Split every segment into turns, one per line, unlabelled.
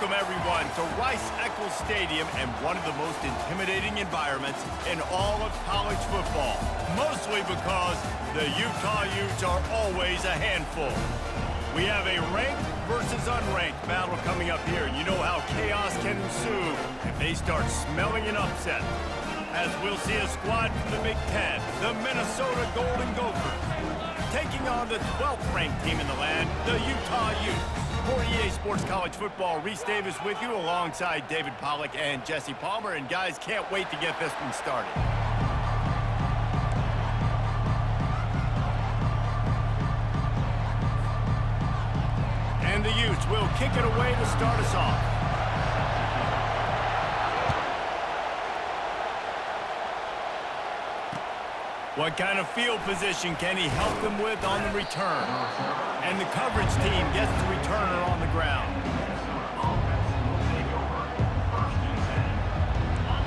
Welcome, everyone, to Rice-Eccles Stadium and one of the most intimidating environments in all of college football, mostly because the Utah Utes are always a handful. We have a ranked versus unranked battle coming up here. You know how chaos can ensue if they start smelling an upset. As we'll see a squad from the Big Ten, the Minnesota Golden Gophers, taking on the 12th ranked team in the land, the Utah Utes. For EA Sports College Football, Reese Davis with you alongside David Pollack and Jesse Palmer. And guys, can't wait to get this one started. And the Utes will kick it away to start us off. What kind of field position can he help them with on the return? And the coverage team gets the returner on the ground.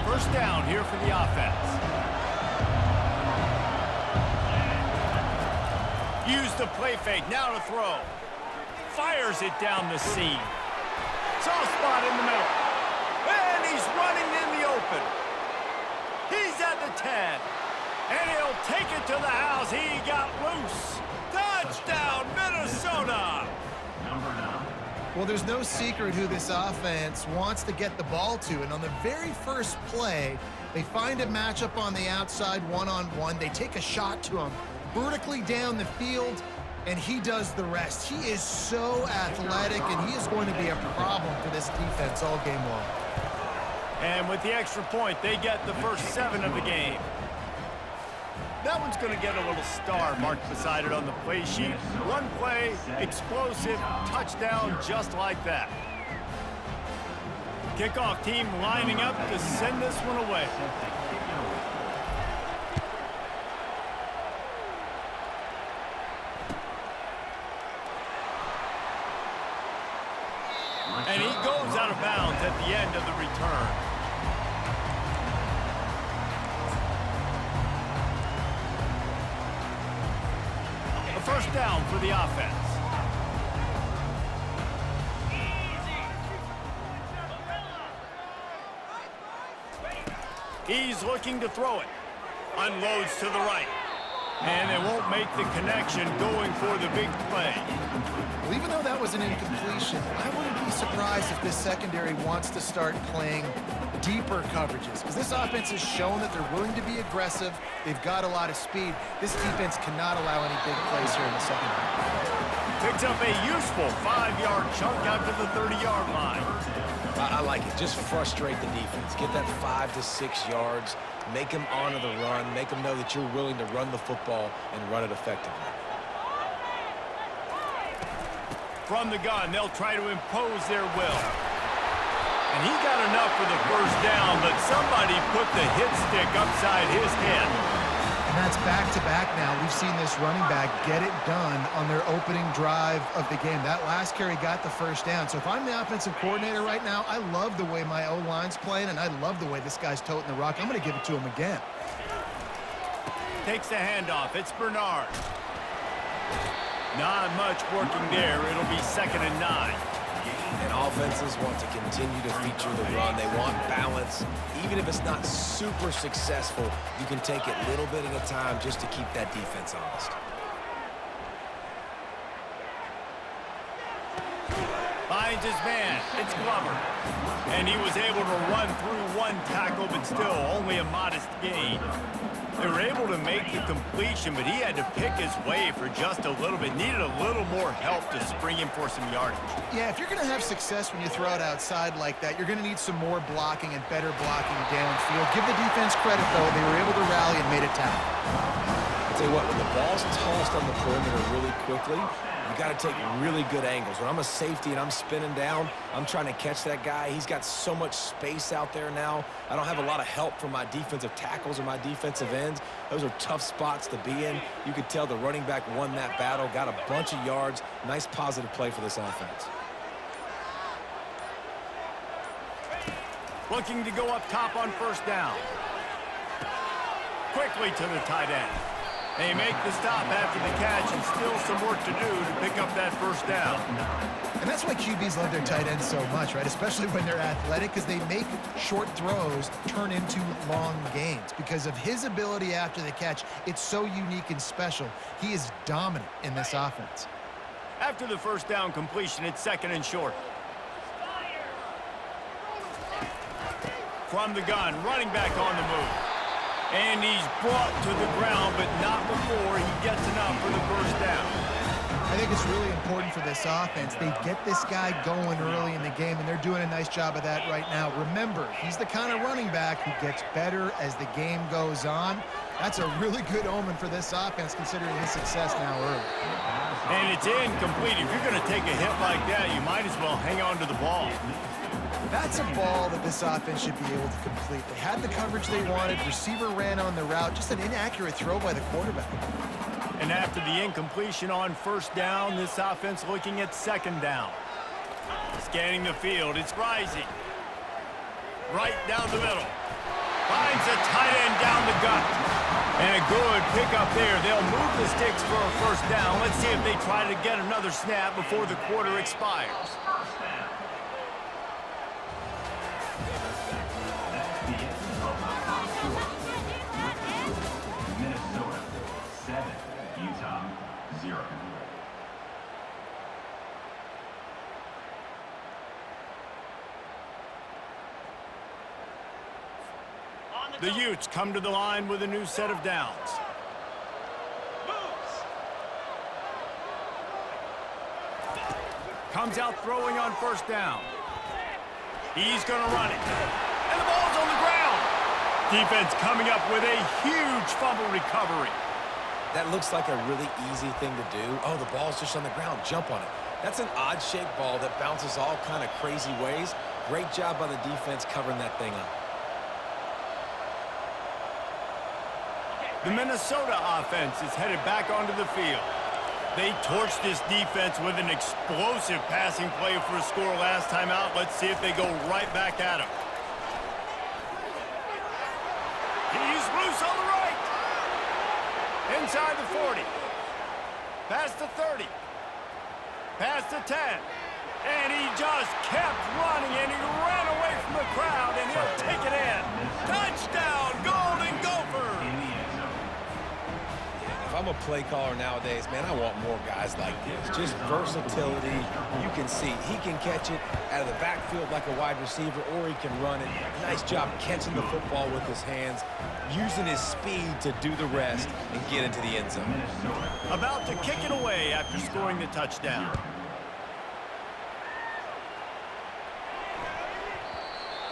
First down here for the offense. Use the play fake, now to throw. Fires it down the seam. Soft spot in the middle. And he's running in the open. He's at the 10. And he'll take it to the house. He got loose. Touchdown, Minnesota!
Well, there's no secret who this offense wants to get the ball to. And on the very first play, they find a matchup on the outside one-on-one. They take a shot to him vertically down the field, and he does the rest. He is so athletic, and he is going to be a problem for this defense all game long.
And with the extra point, they get the first 7 of the game. That one's going to get a little star marked beside it on the play sheet. One play, explosive, touchdown just like that. Kickoff team lining up to send this one away. And he goes out of bounds at the end of the return. First down for the offense. He's looking to throw it. Unloads to the right. And they won't make the connection going for the big play.
Well, even though that was an incompletion, I wouldn't be surprised if this secondary wants to start playing deeper coverages, because this offense has shown that they're willing to be aggressive. They've got a lot of speed. This defense cannot allow any big plays here in the second half.
Picks up a useful 5-yard chunk out to the 30-yard line.
I like it. Just frustrate the defense. Get that 5 to 6 yards. Make them honor the run. Make them know that you're willing to run the football and run it effectively.
From the gun, they'll try to impose their will. And he got enough for the first down, but somebody put the hit stick upside his head.
And that's back-to-back now. We've seen this running back get it done on their opening drive of the game. That last carry got the first down. So if I'm the offensive coordinator right now, I love the way my O-line's playing, and I love the way this guy's toting the rock. I'm going to give it to him again.
Takes the handoff. It's Bernard. Not much working there. It'll be 2nd and 9.
And offenses want to continue to feature the run. They want balance. Even if it's not super successful, you can take it little bit at a time just to keep that defense honest.
Finds his man. It's Glover. And he was able to run through one tackle, but still only a modest gain. They were able to make the completion, but he had to pick his way for just a little bit. Needed a little more help to spring him for some yardage.
Yeah, if you're going to have success when you throw it outside like that, you're going to need some more blocking and better blocking downfield. Give the defense credit, though. They were able to rally and made a tackle.
I'll tell you what, when the ball's tossed on the perimeter really quickly, you got to take really good angles. When I'm a safety and I'm spinning down, I'm trying to catch that guy. He's got so much space out there now. I don't have a lot of help from my defensive tackles or my defensive ends. Those are tough spots to be in. You could tell the running back won that battle, got a bunch of yards. Nice positive play for this offense.
Looking to go up top on first down. Quickly to the tight end. They make the stop after the catch and still some work to do to pick up that first down.
And that's why QBs love their tight ends so much, right? Especially when they're athletic, because they make short throws turn into long gains. Because of his ability after the catch, it's so unique and special. He is dominant in this offense.
After the first down completion, it's 2nd and short. From the gun, running back on the move. And he's brought to the ground, but not before he gets enough for the first down.
I think it's really important for this offense. They get this guy going early in the game, and they're doing a nice job of that right now. Remember, he's the kind of running back who gets better as the game goes on. That's a really good omen for this offense, considering his success now early.
And it's incomplete. If you're going to take a hit like that, you might as well hang on to the ball.
That's a ball that this offense should be able to complete. They had the coverage they wanted. Receiver ran on the route. Just an inaccurate throw by the quarterback.
And after the incompletion on first down, this offense looking at 2nd down. Scanning the field, it's rising. Right down the middle. Finds a tight end down the gut. And a good pickup there. They'll move the sticks for a first down. Let's see if they try to get another snap before the quarter expires.
Minnesota 7, Utah 0.
The Utes come to the line with a new set of downs. Comes out throwing on first down. He's going to run it. And the ball's on the ground. Defense coming up with a huge fumble recovery.
That looks like a really easy thing to do. Oh, the ball's just on the ground. Jump on it. That's an odd-shaped ball that bounces all kind of crazy ways. Great job by the defense covering that thing up.
The Minnesota offense is headed back onto the field. They torched this defense with an explosive passing play for a score last time out. Let's see if they go right back at him. He's loose on the right. Inside the 40. Past the 30. Past the 10. And he just kept running, and he ran away from the crowd, and he'll take it in. Touchdown, Golden Gophers!
If I'm a play caller nowadays, man, I want more guys like this. Just versatility. You can see he can catch it out of the backfield like a wide receiver, or he can run it. Nice job catching the football with his hands, using his speed to do the rest and get into the end zone.
About to kick it away after scoring the touchdown.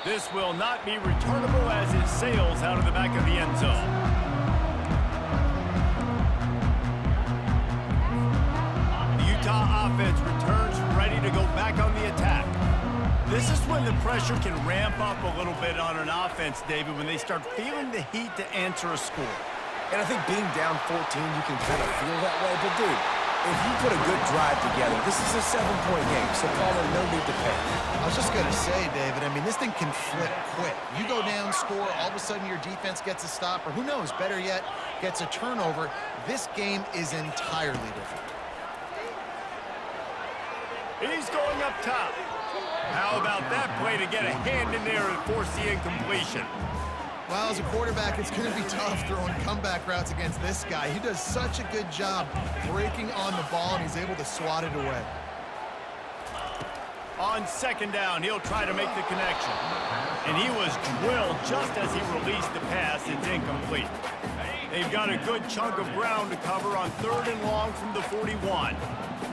This will not be returnable as it sails out of the back of the end zone. Utah offense returns ready to go back on the attack. This is when the pressure can ramp up a little bit on an offense, David, when they start feeling the heat to answer a score.
And I think being down 14, you can kind of feel that way. But, dude, if you put a good drive together, this is a 7-point game, so Paulo, no need to pay.
I was just going to say, David, I mean, this thing can flip quick. You go down, score, all of a sudden your defense gets a stop, or who knows, better yet, gets a turnover. This game is entirely different.
He's going up top. How about that play to get a hand in there and force the incompletion?
Well, as a quarterback, it's going to be tough throwing comeback routes against this guy. He does such a good job breaking on the ball, and he's able to swat it away.
On second down, he'll try to make the connection. And he was drilled just as he released the pass. It's incomplete. They've got a good chunk of ground to cover on 3rd and long from the 41.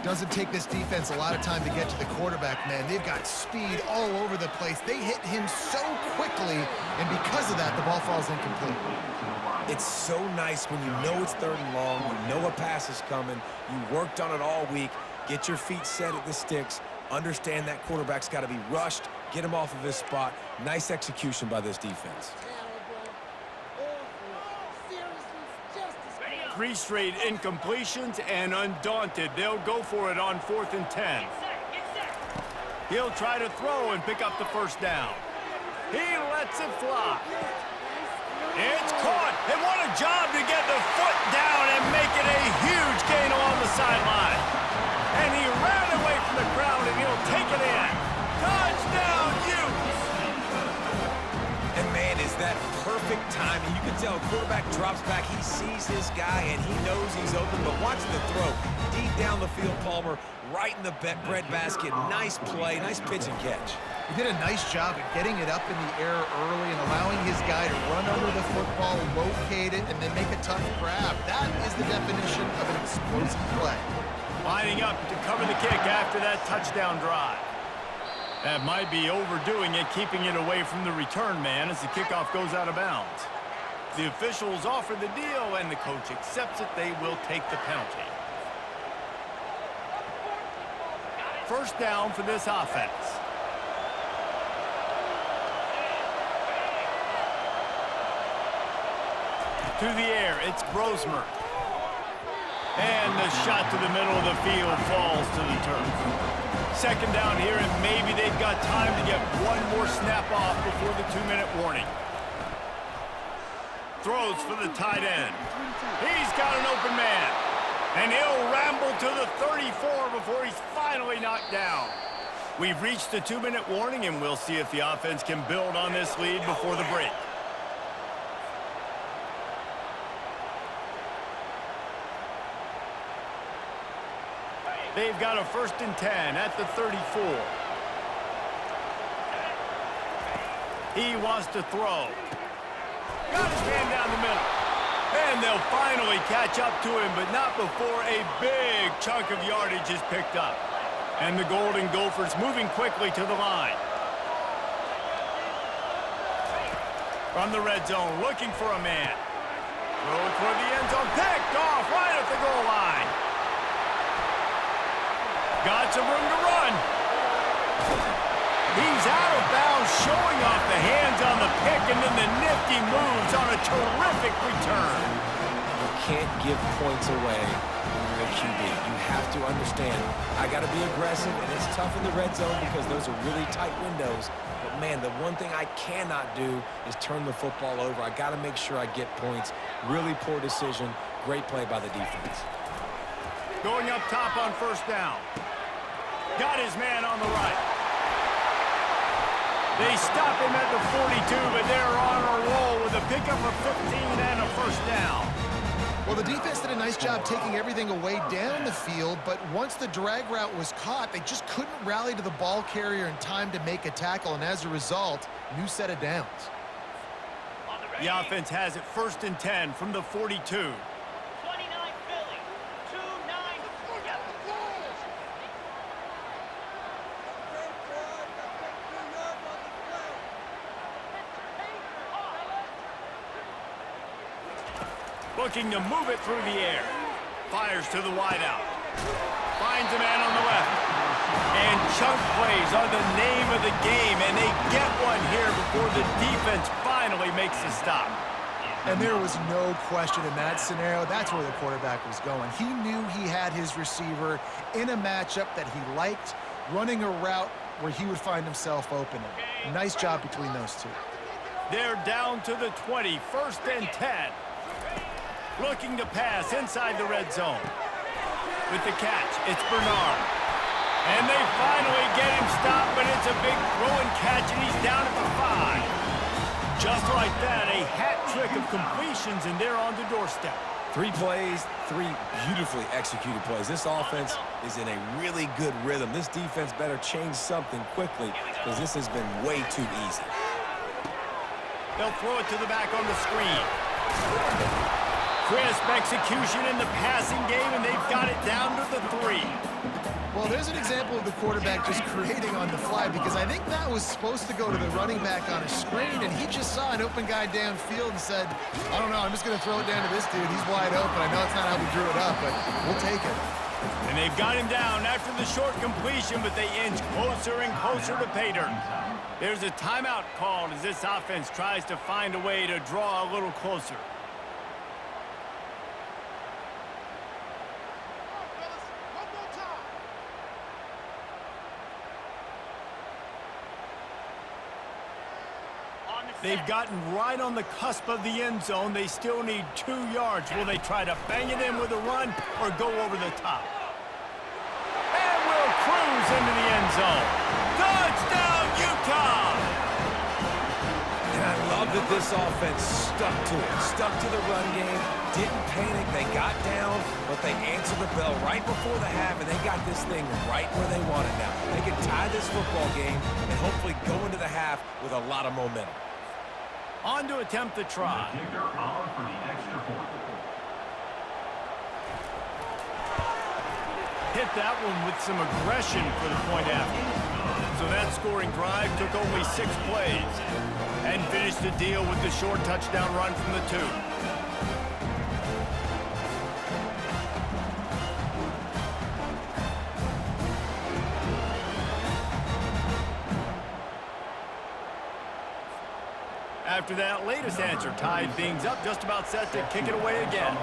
Doesn't take this defense a lot of time to get to the quarterback, man. They've got speed all over the place. They hit him so quickly, and because of that, the ball falls incomplete.
It's so nice when you know it's 3rd and long, you know a pass is coming, you worked on it all week, get your feet set at the sticks, understand that quarterback's got to be rushed, get him off of his spot. Nice execution by this defense.
3 straight incompletions, and undaunted, they'll go for it on 4th and 10. He'll try to throw and pick up the first down. He lets it fly. It's caught, and what a job to get the foot down and make it a huge gain along the sideline. And he ran away from the crowd, and he'll take it in. Touchdown, Utes!
And man, is that perfect timing. You can tell quarterback drops back. He sees his guy, and he knows he's open. But watch the throw. Deep down the field, Palmer, right in the bread basket. Nice play, nice pitch and catch.
He did a nice job at getting it up in the air early and allowing his guy to run under the football, locate it, and then make a tough grab. That is the definition of an explosive play.
Lining up to cover the kick after that touchdown drive. That might be overdoing it, keeping it away from the return man as the kickoff goes out of bounds. The officials offer the deal, and the coach accepts it. They will take the penalty. First down for this offense. To the air, it's Brosmer. And the shot to the middle of the field falls to the turf. Second down here, and maybe they've got time to get one more snap off before the 2-minute warning. Throws for the tight end. He's got an open man. And he'll ramble to the 34 before he's finally knocked down. We've reached the 2-minute warning, and we'll see if the offense can build on this lead before the break. They've got a 1st and 10 at the 34. He wants to throw. Got his man down the middle. And they'll finally catch up to him, but not before a big chunk of yardage is picked up. And the Golden Gophers moving quickly to the line. From the red zone, looking for a man. Throw it toward the end zone, picked off right at the goal line. Got some room to run. He's out of bounds, showing off the hands on the pick, and then the nifty moves on a terrific return.
You can't give points away when you're a QB. You have to understand, I got to be aggressive, and it's tough in the red zone because those are really tight windows. But, man, the one thing I cannot do is turn the football over. I got to make sure I get points. Really poor decision. Great play by the defense.
Going up top on first down. Got his man on the right. They stop him at the 42, but they're on a roll with a pickup of 15 and a first down.
Well, the defense did a nice job taking everything away down the field, but once the drag route was caught, they just couldn't rally to the ball carrier in time to make a tackle, and as a result, new set of downs.
The offense has it 1st and 10 from the 42. Looking to move it through the air. Fires to the wideout. Finds a man on the left. And chunk plays are the name of the game, and they get one here before the defense finally makes the stop.
And there was no question in that scenario. That's where the quarterback was going. He knew he had his receiver in a matchup that he liked, running a route where he would find himself open. Nice job between those two.
They're down to the 20, 1st and 10. Looking to pass inside the red zone. With the catch, it's Bernard. And they finally get him stopped, but it's a big throw and catch, and he's down at the 5. Just like that, a hat trick of completions, and they're on the doorstep.
3 plays, 3 beautifully executed plays. This offense is in a really good rhythm. This defense better change something quickly because this has been way too easy.
They'll throw it to the back on the screen. Crisp execution in the passing game, and they've got it down to the 3.
Well, there's an example of the quarterback just creating on the fly, because I think that was supposed to go to the running back on a screen, and he just saw an open guy downfield and said, I don't know, I'm just going to throw it down to this dude. He's wide open. I know it's not how we drew it up, but we'll take it.
And they've got him down after the short completion, but they inch closer and closer to pay dirt. There's a timeout called as this offense tries to find a way to draw a little closer. On the They've gotten right on the cusp of the end zone. They still need 2 yards. Will they try to bang it in with a run or go over the top? And will cruise into the end zone. Touchdown, Utah!
And I love that this offense stuck to it, stuck to the run game, didn't panic, they got down, but they answered the bell right before the half, and they got this thing right where they want it now. They can tie this football game and hopefully go into the half with a lot of momentum.
On to attempt the try.
The kicker on for the extra point.
Hit that one with some aggression for the point after. So that scoring drive took only 6 plays and finished the deal with the short touchdown run from the 2. After that latest answer tied things up, just about set to kick it away again.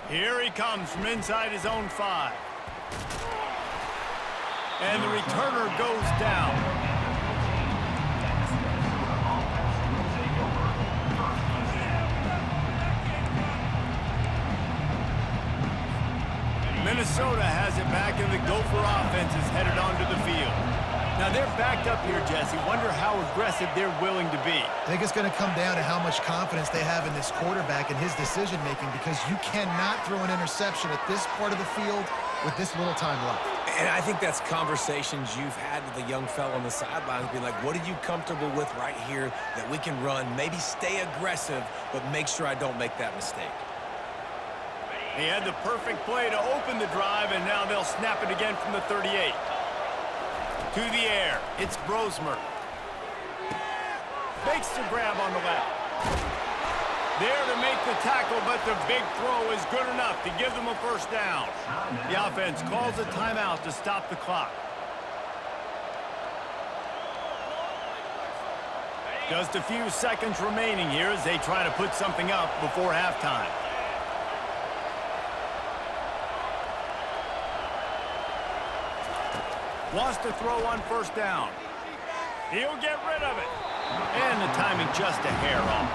Here he comes from inside his own 5. And the returner goes down. Minnesota has it back, and the Gopher offense is headed onto the field. Now they're backed up here, Jesse. Wonder how aggressive they're willing to be.
I think it's going to come down to how much confidence they have in this quarterback and his decision-making, because you cannot throw an interception at this part of the field with this little time left.
And I think that's conversations you've had with a young fellow on the sidelines, being like, what are you comfortable with right here that we can run? Maybe stay aggressive, but make sure I don't make that mistake.
He had the perfect play to open the drive, and now they'll snap it again from the 38. To the air, it's Brosmer. Makes the grab on the left. There to make the tackle, but the big throw is good enough to give them a first down. The offense calls a timeout to stop the clock. Just a few seconds remaining here as they try to put something up before halftime. Wants to throw on first down. He'll get rid of it. And the timing just a hair off.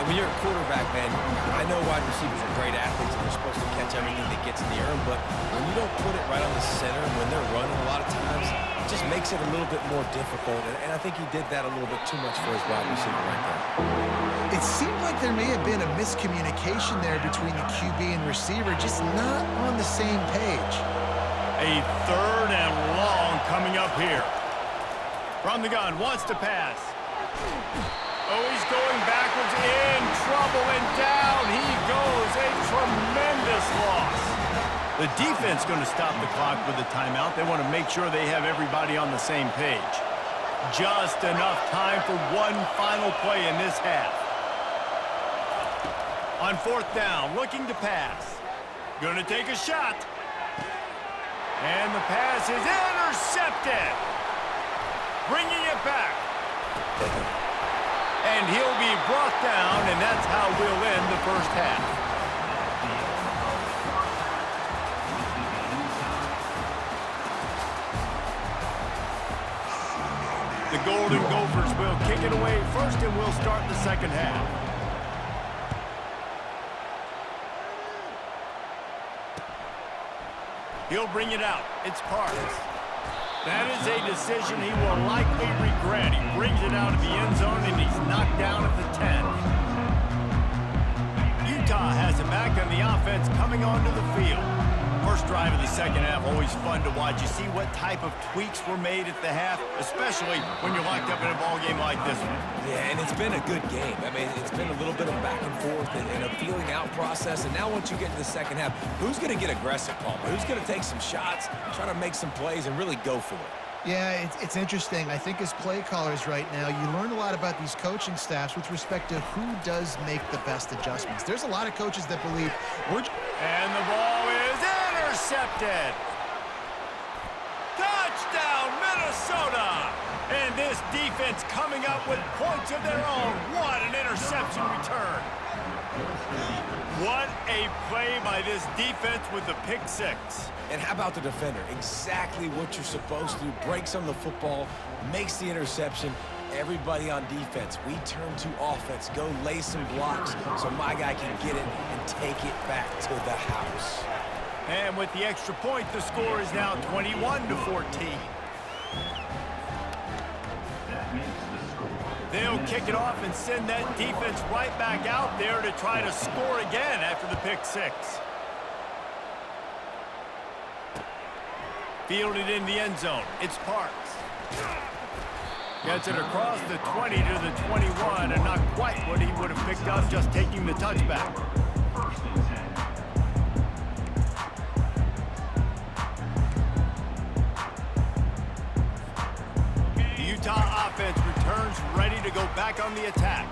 And when you're a quarterback, man, I know wide receivers are great athletes and they're supposed to catch everything that gets in the air, but when you don't put it right on the center, when they're running a lot of times, it just makes it a little bit more difficult. And I think he did that a little bit too much for his wide receiver right there.
It seemed like there may have been a miscommunication there between the QB and receiver, just not on the same page.
A 3rd and long coming up here. From the gun, wants to pass. Oh, he's going backwards, in trouble, and down he goes. A tremendous loss. The defense going to stop the clock with a timeout. They want to make sure they have everybody on the same page. Just enough time for one final play in this half. On 4th down, looking to pass. Going to take a shot. And the pass is intercepted. Bringing it back. And he'll be brought down, and that's how we'll end the first half. The Golden Gophers will kick it away first, and we'll start the second half. He'll bring it out. It's Parks. That is a decision he will likely regret. He brings it out of the end zone, and he's knocked down at the 10. Utah has it back, and the offense coming onto the field. First drive of the second half, always fun to watch. You see what type of tweaks were made at the half, especially when you're locked up in a ball game like this one.
Yeah, and it's been a good game. I mean, it's been a little bit of back and forth and a feeling out process. And now once you get to the second half, who's going to get aggressive, Palmer? Who's going to take some shots, try to make some plays, and really go for it?
Yeah, it's interesting. I think as play callers right now, you learn a lot about these coaching staffs with respect to who does make the best adjustments. There's a lot of coaches that believe we're...
And the ball is intercepted. Touchdown, Minnesota! And this defense coming up with points of their own. What an interception return. What a play by this defense with the pick six.
And how about the defender? Exactly what you're supposed to do. Breaks on the football, makes the interception. Everybody on defense, we turn to offense. Go lay some blocks so my guy can get it and take it back to the house.
And with the extra point, the score is now 21-14. They'll kick it off and send that defense right back out there to try to score again after the pick six. Fielded in the end zone. It's Parks. Gets it across the 20 to the 21, and not quite what he would have picked up just taking the touchback.
First and 10.
Utah offense returns ready to go back on the attack.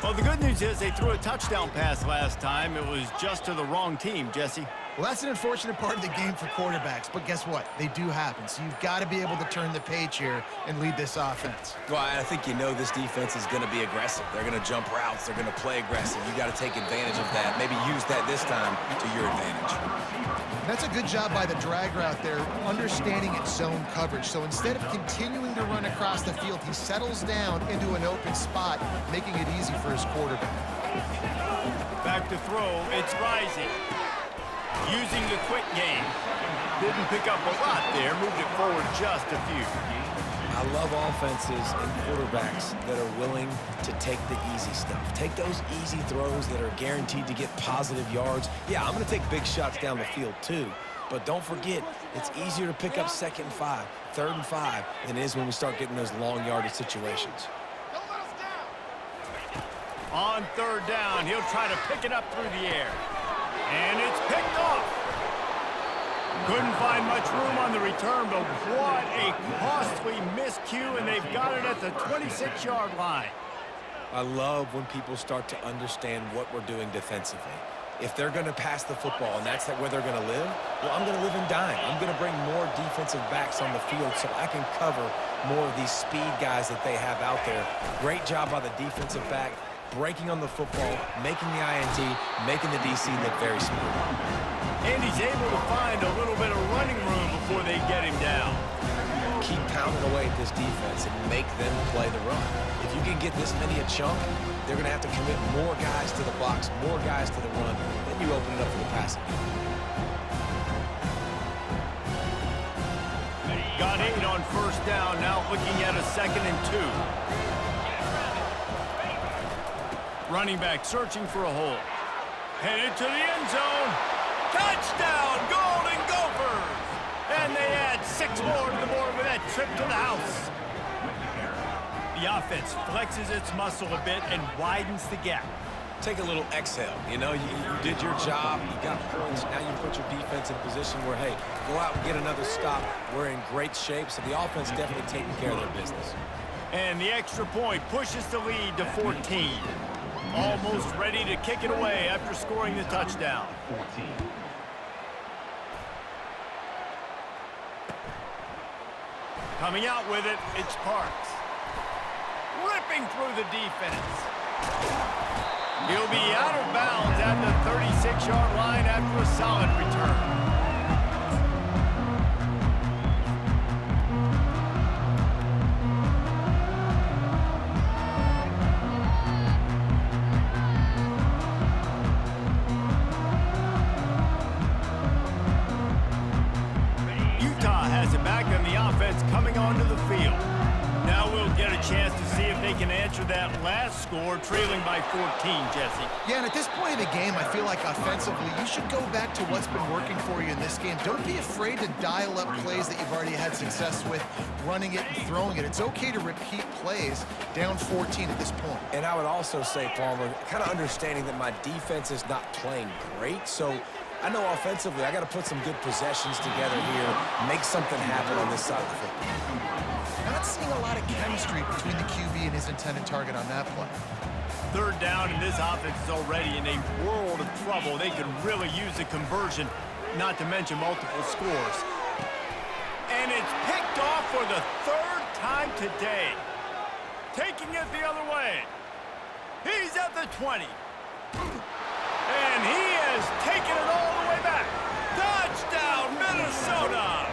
Well, the good news is they threw a touchdown pass last time. It was just to the wrong team, Jesse.
Well, that's an unfortunate part of the game for quarterbacks, but guess what? They do happen, so you've got to be able to turn the page here and lead this offense.
Well, I think you know this defense is going to be aggressive. They're going to jump routes. They're going to play aggressive. You got to take advantage of that. Maybe use that this time to your advantage.
That's a good job by the drag route there, understanding its zone coverage. So instead of continuing to run across the field, he settles down into an open spot, making it easy for his quarterback.
Back to throw. It's Rising. Using the quick game. Didn't pick up a lot there. Moved it forward just a few.
I love offenses and quarterbacks that are willing to take the easy stuff. Take those easy throws that are guaranteed to get positive yards. Yeah, I'm going to take big shots down the field too. But don't forget, it's easier to pick up 2nd and 5, 3rd and 5 than it is when we start getting those long yardage situations.
On 3rd down, he'll try to pick it up through the air. And it's picked off. Couldn't find much room on the return, but what a costly miscue, and they've got it at the 26-yard line.
I love when people start to understand what we're doing defensively. If they're going to pass the football and that's where they're going to live, well, I'm going to live and dine. I'm going to bring more defensive backs on the field so I can cover more of these speed guys that they have out there. Great job by the defensive back, breaking on the football, making the INT, making the DC look very smooth.
And he's able to find a little bit of running room before they get him down.
Keep pounding away at this defense and make them play the run. If you can get this many a chunk, they're going to have to commit more guys to the box, more guys to the run. Then you open it up for the passing game.
Got 8 on 1st down, now looking at a 2nd and 2. Running back searching for a hole. Headed to the end zone. Touchdown, Golden Gophers! And they add 6 more to the board with that trip to the house. The offense flexes its muscle a bit and widens the gap.
Take a little exhale. You know, you did your job. You got points. Now you put your defense in a position where, hey, go out and get another stop. We're in great shape, so the offense definitely taking care of their business.
And the extra point pushes the lead to 14. Almost ready to kick it away after scoring the touchdown.
14.
Coming out with it, it's Parks. Ripping through the defense. He'll be out of bounds at the 36-yard line after a solid return. Utah has it back on the offense coming onto the field. Now we'll get a chance to see if they can answer that last score, trailing by 14, Jesse.
Yeah, and at this point in the game, I feel like offensively, you should go back to what's been working for you in this game. Don't be afraid to dial up plays that you've already had success with, running it and throwing it. It's okay to repeat plays down 14 at this point.
And I would also say, Palmer, kind of understanding that my defense is not playing great, so I know offensively I got to put some good possessions together here, make something happen on this side of the football.
Not seeing a lot of chemistry between the QB and his intended target on that play.
3rd down, and this offense is already in a world of trouble. They could really use a conversion, not to mention multiple scores. And it's picked off for the 3rd time today. Taking it the other way. He's at the 20. And he has taken it all the way back. Touchdown, Minnesota!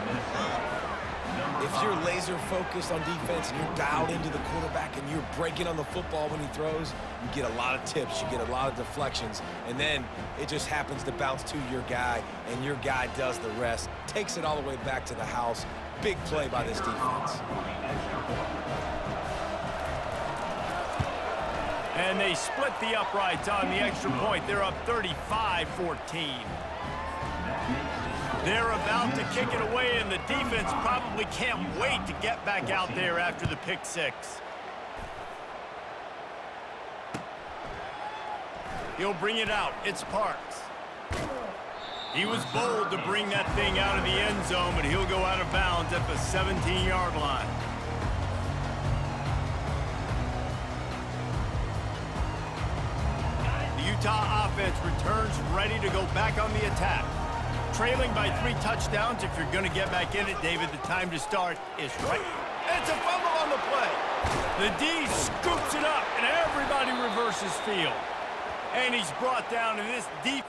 If you're laser focused on defense and you're dialed into the quarterback and you're breaking on the football when he throws, you get a lot of tips, you get a lot of deflections, and then it just happens to bounce to your guy, and your guy does the rest, takes it all the way back to the house. Big play by this defense.
And they split the uprights on the extra point. They're up 35-14. They're about to kick it away, and the defense probably can't wait to get back out there after the pick six. He'll bring it out. It's Parks. He was bold to bring that thing out of the end zone, but he'll go out of bounds at the 17-yard line. The Utah offense returns ready to go back on the attack. Trailing by 3 touchdowns, if you're going to get back in it, David, the time to start is right. It's a fumble on the play. The D scoops it up, and everybody reverses field. And he's brought down in this deep...